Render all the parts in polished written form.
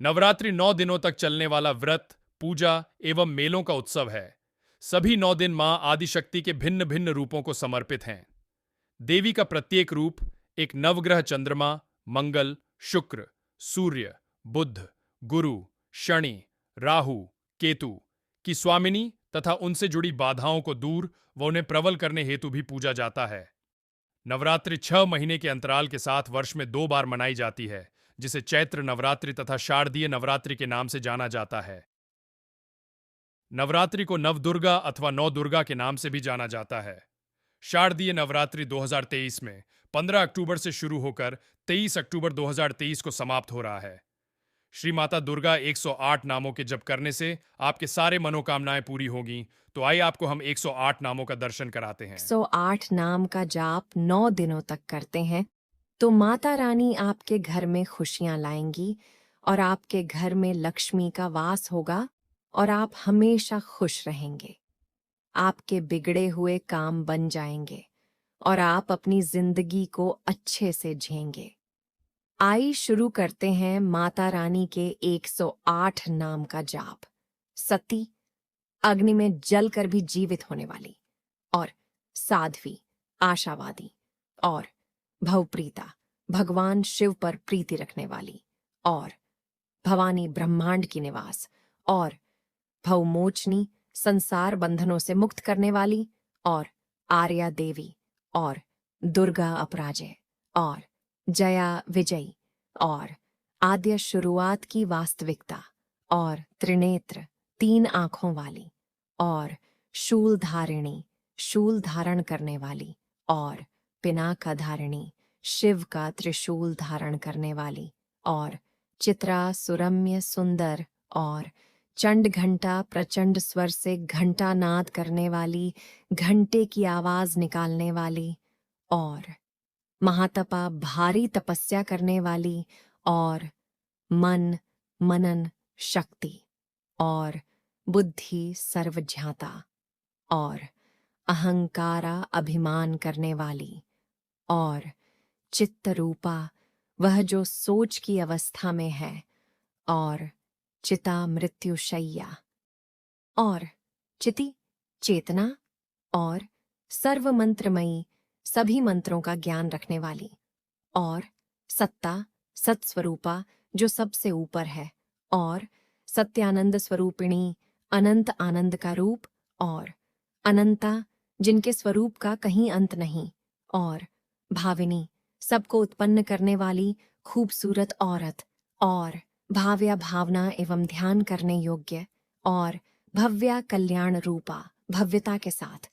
नवरात्रि 9 दिनों तक चलने वाला व्रत, पूजा एवं मेलों का उत्सव है। सभी 9 दिन मां आदिशक्ति के भिन्न भिन्न रूपों को समर्पित हैं। देवी का प्रत्येक रूप एक नवग्रह चंद्रमा, मंगल, शुक्र, सूर्य, बुध, गुरु, शनि, राहु, केतु की स्वामिनी तथा उनसे जुड़ी बाधाओं को दूर व उन्हें प्रबल करने हेतु भी पूजा जाता है। नवरात्रि 6 महीने के अंतराल के साथ वर्ष में 2 बार मनाई जाती है, जिसे चैत्र नवरात्रि तथा शारदीय नवरात्रि के नाम से जाना जाता है। नवरात्रि को नवदुर्गा अथवा नौ दुर्गा के नाम से भी जाना जाता है। शारदीय नवरात्रि 2023 में 15 अक्टूबर से शुरू होकर 23 अक्टूबर 2023 को समाप्त हो रहा है। श्री माता दुर्गा 108 नामों के जप करने से आपके सारे मनोकामनाएं पूरी होगी। तो आइए आपको हम 108 नामों का दर्शन कराते हैं। 108 नाम का जाप 9 दिनों तक करते हैं तो माता रानी आपके घर में खुशियां लाएंगी और आपके घर में लक्ष्मी का वास होगा और आप हमेशा खुश रहेंगे। आपके बिगड़े हुए काम बन जाएंगे और आप अपनी जिंदगी को अच्छे से जिएंगे। आइए शुरू करते हैं माता रानी के 108 नाम का जाप। सती, अग्नि में जलकर भी जीवित होने वाली, और साध्वी, आशावादी, और भवप्रीता, भगवान शिव पर प्रीति रखने वाली, और भवानी, ब्रह्मांड की निवास, और भवमोचनी, संसार बंधनों से मुक्त करने वाली, और आर्या देवी, और दुर्गा अपराजय, और जया विजयी, और आद्य शुरुआत की वास्तविकता, और त्रिनेत्र, 3 आंखों वाली, और शूल धारिणी, शूल धारण करने वाली, और पिनाका धारिणी, शिव का त्रिशूल धारण करने वाली, और चित्रा, सुरम्य, सुंदर, और चंड घंटा, प्रचंड स्वर से घंटा नाद करने वाली, घंटे की आवाज निकालने वाली, और महातपा, भारी तपस्या करने वाली, और मन, मनन, शक्ति, और बुद्धि, सर्वज्ञाता, और अहंकारा, अभिमान करने वाली, और चित्त रूपा, वह जो सोच की अवस्था में है, और चिता, मृत्युशय्या, और चिति, चेतना, और सर्व मंत्रमयी, सभी मंत्रों का ज्ञान रखने वाली, और सत्ता, सत्स्वरूपा, जो सबसे ऊपर है, और सत्यानंद स्वरूपिणी, अनंत आनंद का रूप, और अनंता, जिनके स्वरूप का कहीं अंत नहीं, और भाविनी, सबको उत्पन्न करने वाली खूबसूरत औरत, और भाव्या, भावना एवं ध्यान करने योग्य, और भव्या, कल्याण रूपा, भव्यता के साथ,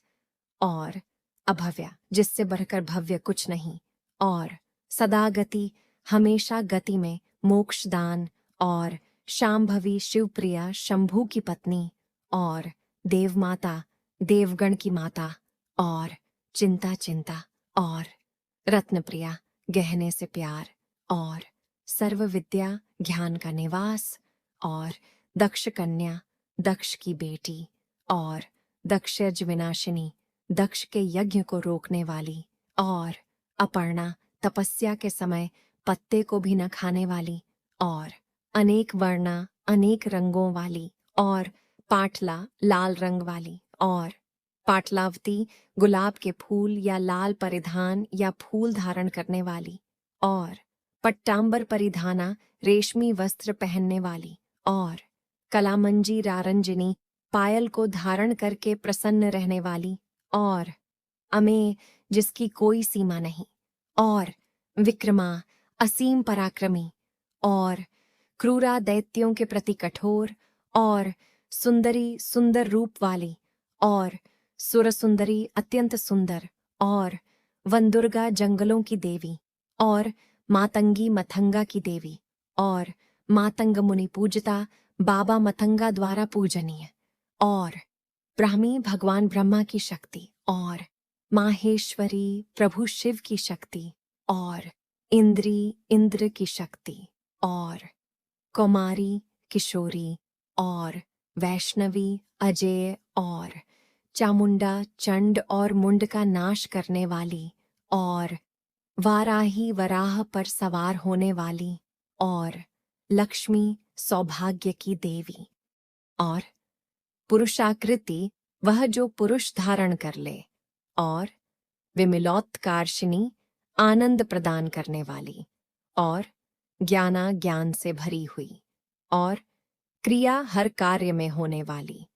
और अभव्या, जिससे बढ़कर भव्य कुछ नहीं, और सदा गति, हमेशा गति में, मोक्षदान, और शांभवी, शिवप्रिया, शंभू की पत्नी, और देवमाता, देवगण की माता, और चिंता चिंता, और रत्नप्रिया, गहने से प्यार, और सर्व विद्या, ज्ञान का निवास, और दक्ष कन्या, दक्ष की बेटी, और दक्षयज्ञ विनाशिनी, दक्ष के यज्ञ को रोकने वाली, और अपर्णा, तपस्या के समय पत्ते को भी न खाने वाली, और अनेक वर्णा, अनेक रंगों वाली, और पाटला, लाल रंग वाली, और पाटलावती, गुलाब के फूल या लाल परिधान या फूल धारण करने वाली, और पट्टांबर परिधाना, रेशमी वस्त्र पहनने वाली, और कलामंजी, रारंजनी, पायल को धारण करके प्रसन्न रहने वाली, और अमे, जिसकी कोई सीमा नहीं, और विक्रमा, असीम पराक्रमी, और क्रूरा, दैत्यों के प्रति कठोर, और सुंदरी, सुंदर रूप वाली, और सुरसुंदरी, अत्यंत सुंदर, और वनदुर्गा, जंगलों की देवी, और मातंगी, मतंगा की देवी, और मातंग मुनि पूजता, बाबा मतंगा द्वारा पूजनीय, और ब्राह्मी, भगवान ब्रह्मा की शक्ति, और माहेश्वरी, प्रभु शिव की शक्ति, और इंद्री, इंद्र की शक्ति, और कुमारी, किशोरी, और वैष्णवी, अजय, और चामुंडा, चंड और मुंड का नाश करने वाली, और वाराही, वराह पर सवार होने वाली, और लक्ष्मी सौभाग्य की देवी। और पुरुषाकृति वह जो पुरुष धारण कर ले। और विमिलोत्कार्षिणी आनंद प्रदान करने वाली। और ज्ञाना ज्ञान से भरी हुई। और क्रिया हर कार्य में होने वाली।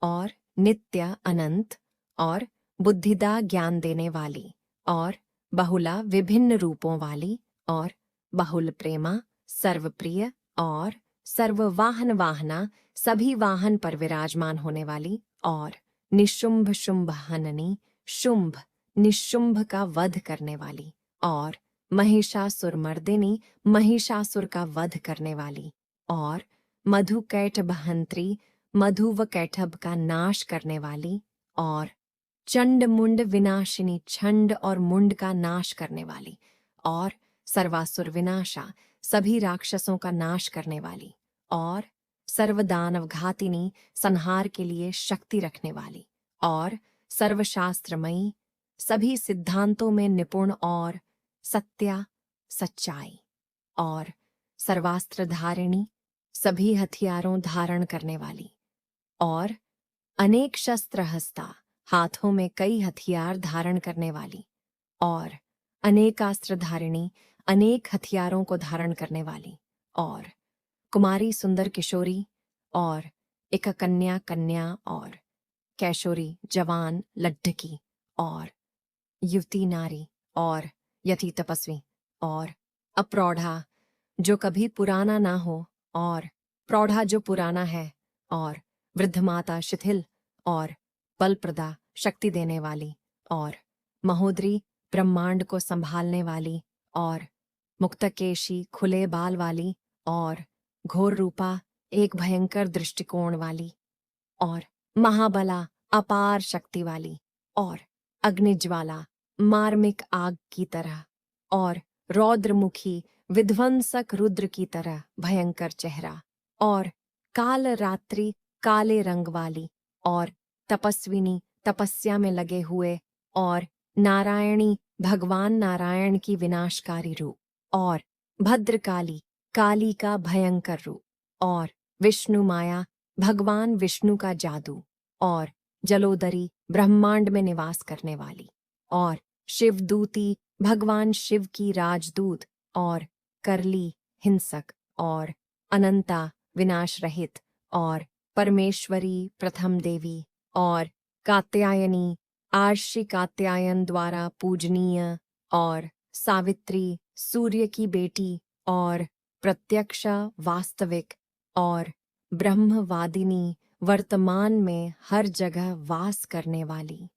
और नित्य अनंत। और बुद्धिदा ज्ञान देने वाली। और बहुला विभिन्न रूपों वाली। और बहुल प्रेमा सर्वप्रिय। और सर्व वाहन वाहना सभी वाहन पर विराजमान होने वाली। और निशुंभ शुंभ हननी शुंभ निशुंभ का वध करने वाली। और महिषासुर मर्दिनी महिषासुर का वध करने वाली। और मधु कैटभ हंत्री मधु व कैटभ का नाश करने वाली। और चंड मुंड विनाशिनी छंड और मुंड का नाश करने वाली। और सर्वासुर विनाशा सभी राक्षसों का नाश करने वाली। और सर्वदानव घातिनी संहार के लिए शक्ति रखने वाली। और सर्वशास्त्रमयी सभी सिद्धांतों में निपुण और सत्या सच्चाई। और सर्वास्त्र धारिणी सभी हथियारों धारण करने वाली। और अनेक शस्त्र हस्ता हाथों में कई हथियार धारण करने वाली। और अनेकास्त्र धारिणी अनेक हथियारों को धारण करने वाली। और कुमारी सुंदर किशोरी। और एक कन्या कन्या। और कैशोरी जवान लड्ढकी। और युवती नारी। और यति तपस्वी। और अप्रौढ़ा जो कभी पुराना ना हो। और प्रौढ़ा जो पुराना है। और वृद्ध माता शिथिल। और बलप्रदा शक्ति देने वाली। और महोदरी ब्रह्मांड को संभालने वाली। और मुक्तकेशी खुले बाल वाली। और घोर रूपा एक भयंकर दृष्टिकोण वाली। और महाबला अपार शक्ति वाली। और अग्निज्वाला मार्मिक आग की तरह। और रौद्रमुखी विध्वंसक रुद्र की तरह भयंकर चेहरा। और काल रात्रि काले रंग वाली। और तपस्विनी तपस्या में लगे हुए। और नारायणी भगवान नारायण की विनाशकारी रूप। और भद्रकाली काली का भयंकर रूप। और विष्णु माया भगवान विष्णु का जादू। और जलोदरी ब्रह्मांड में निवास करने वाली। और शिवदूती भगवान शिव की राजदूत। और करली हिंसक। और अनंता विनाश रहित। और परमेश्वरी प्रथम देवी। और कात्यायनी आर्षि कात्यायन द्वारा पूजनीय। और सावित्री सूर्य की बेटी। और प्रत्यक्ष वास्तविक। और ब्रह्मवादिनी वर्तमान में हर जगह वास करने वाली।